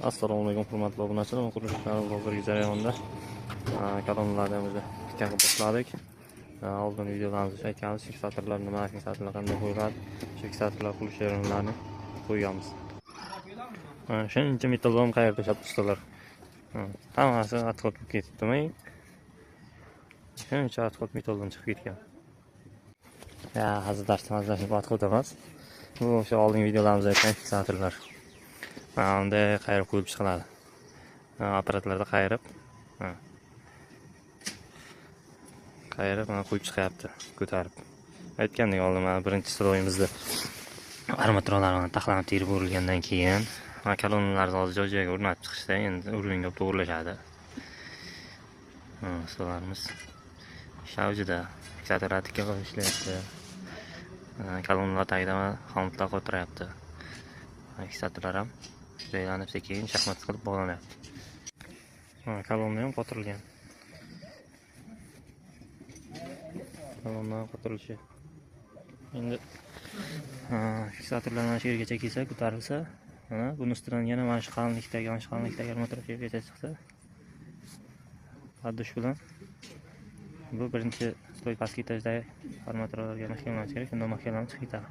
Assalomu alaykum hurmatli obunachilar. Qurilishlar hozirgi jarayonda kolonnalarni o'zi tikka qilib boshladik. Oldin videolarimizda aytganimiz fiksatorlar nima, fiksatorlar qanday qo'yiladi, fiksatorlar qilish jarayonlarini qo'yganmiz. Shuncha metallom qayerda ishlatishdilar. Hammasi atqod bo'lib ketibdimi? Shuncha atqod metalldan chiqib ketgan. Ya, hozir darsdan atqod emas. Bu o'sha oldingi videolarimizda aytgan fiksatorlar. Unda qayirib qo'yib chiqiladi. Apparatlarda qayirib qo'yib chiqyapti, ko'tarib. Aytgandek oldin mana birinchi stroyimizda armaturalarni taxlanib terib o'rilgandan keyin kolonnalarni hozir joy-joyiga o'rnatib chiqishda, endi urilingga to'g'rilashadi. Ustolarimiz shavjida fiksatorlar tikka qilib ishlayapti. Kolonnalar tagida xomutlar qo'ytiryapti. Fiksatorlar ham joylanib sekin shaxmat qilib bog'lanyapti. Kolonna ham qotirilgan. Kolonna qotirilishi. Endi fiksatorlar mana shu yergacha kelsa, ko'tarilsa, mana buni ustidan yana mana shu qalinlikdagi armatura yergacha chiqsa, addush bilan bu birinchi stoy pastki etajdagi armaturalarga mahkamlanish kerak, shundan mahkamlanib chiqib ketadi.